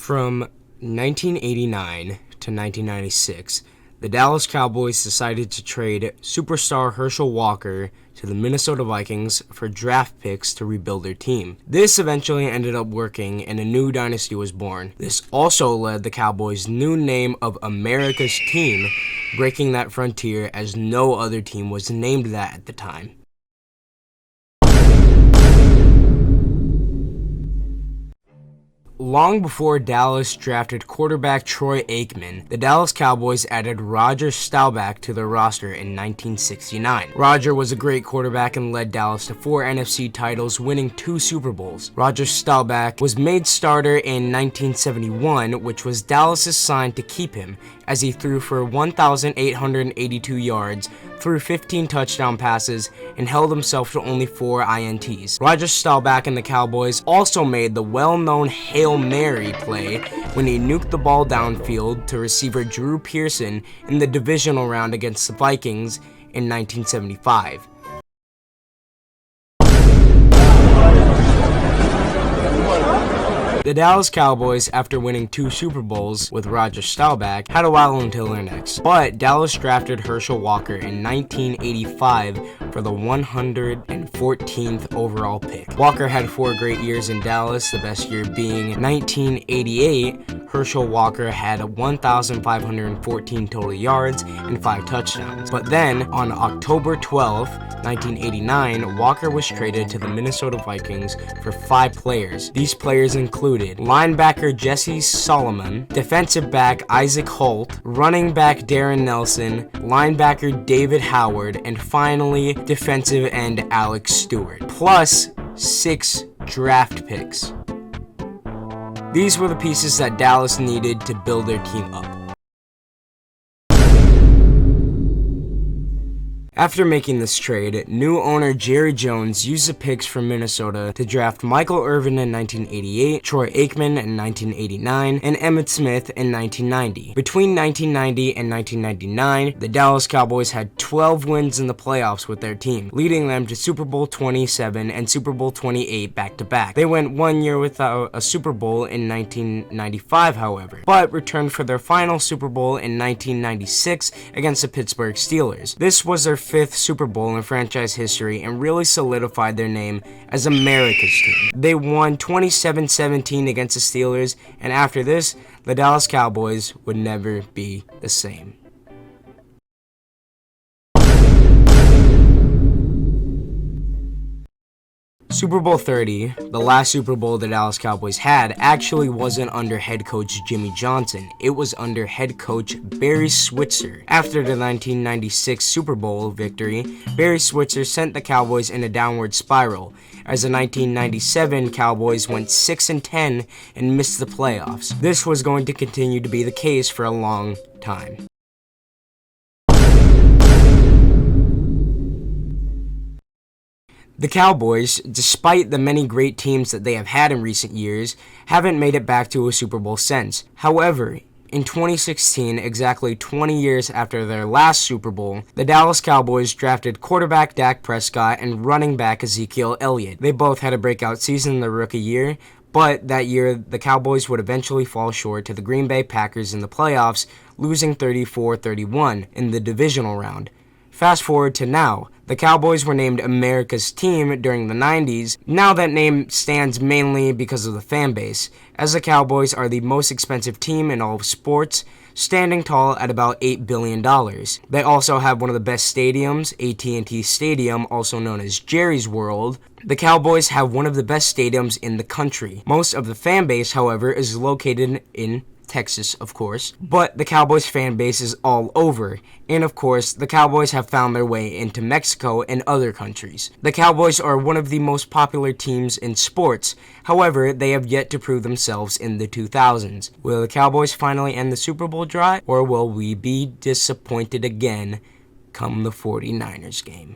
From 1989 to 1996, the Dallas Cowboys decided to trade superstar Herschel Walker to the Minnesota Vikings for draft picks to rebuild their team. This eventually ended up working, and a new dynasty was born. This also led the Cowboys' new name of America's team, breaking that frontier as no other team was named that at the time. Long before Dallas drafted quarterback Troy Aikman, the Dallas Cowboys added Roger Staubach to their roster in 1969. Roger was a great quarterback and led Dallas to 4 NFC titles, winning 2 Super Bowls. Roger Staubach was made starter in 1971, which was Dallas' sign to keep him, as he threw for 1,882 yards, threw 15 touchdown passes, and held himself to only 4 INTs. Roger Staubach and the Cowboys also made the well-known Hail Mary play when he nuked the ball downfield to receiver Drew Pearson in the divisional round against the Vikings in 1975. The Dallas Cowboys, after winning 2 Super Bowls with Roger Staubach, had a while until their next. But Dallas drafted Herschel Walker in 1985 for the 114th overall pick. Walker had 4 great years in Dallas, the best year being 1988. Herschel Walker had 1,514 total yards and 5 touchdowns. But then, on October 12, 1989, Walker was traded to the Minnesota Vikings for 5 players. These players included linebacker Jesse Solomon, defensive back Isaac Holt, running back Darren Nelson, linebacker David Howard, and finally defensive end Alex Stewart, plus 6 draft picks. These were the pieces that Dallas needed to build their team up. After making this trade, new owner Jerry Jones used the picks from Minnesota to draft Michael Irvin in 1988, Troy Aikman in 1989, and Emmitt Smith in 1990. Between 1990 and 1999, the Dallas Cowboys had 12 wins in the playoffs with their team, leading them to Super Bowl 27 and Super Bowl 28 back-to-back. They went 1 year without a Super Bowl in 1995, however, but returned for their final Super Bowl in 1996 against the Pittsburgh Steelers. This was their 5th Super Bowl in franchise history and really solidified their name as America's team. They won 27-17 against the Steelers, and after this, the Dallas Cowboys would never be the same. Super Bowl 30, the last Super Bowl the Dallas Cowboys had, actually wasn't under head coach Jimmy Johnson. It was under head coach Barry Switzer. After the 1996 Super Bowl victory, Barry Switzer sent the Cowboys in a downward spiral, as the 1997 Cowboys went 6-10 and missed the playoffs. This was going to continue to be the case for a long time. The Cowboys, despite the many great teams that they have had in recent years, haven't made it back to a Super Bowl since. However, in 2016, exactly 20 years after their last Super Bowl, the Dallas Cowboys drafted quarterback Dak Prescott and running back Ezekiel Elliott. They both had a breakout season in their rookie year, but that year, the Cowboys would eventually fall short to the Green Bay Packers in the playoffs, losing 34-31 in the divisional round. Fast forward to now. The Cowboys were named America's team during the 90s. Now that name stands mainly because of the fan base, as the Cowboys are the most expensive team in all of sports, standing tall at about $8 billion. They also have one of the best stadiums, AT&T Stadium, also known as Jerry's World. The Cowboys have one of the best stadiums in the country. Most of the fan base, however, is located in Texas, of course, but the Cowboys fan base is all over, and of course, the Cowboys have found their way into Mexico and other countries. The Cowboys are one of the most popular teams in sports, however, they have yet to prove themselves in the 2000s. Will the Cowboys finally end the Super Bowl drought, or will we be disappointed again come the 49ers game?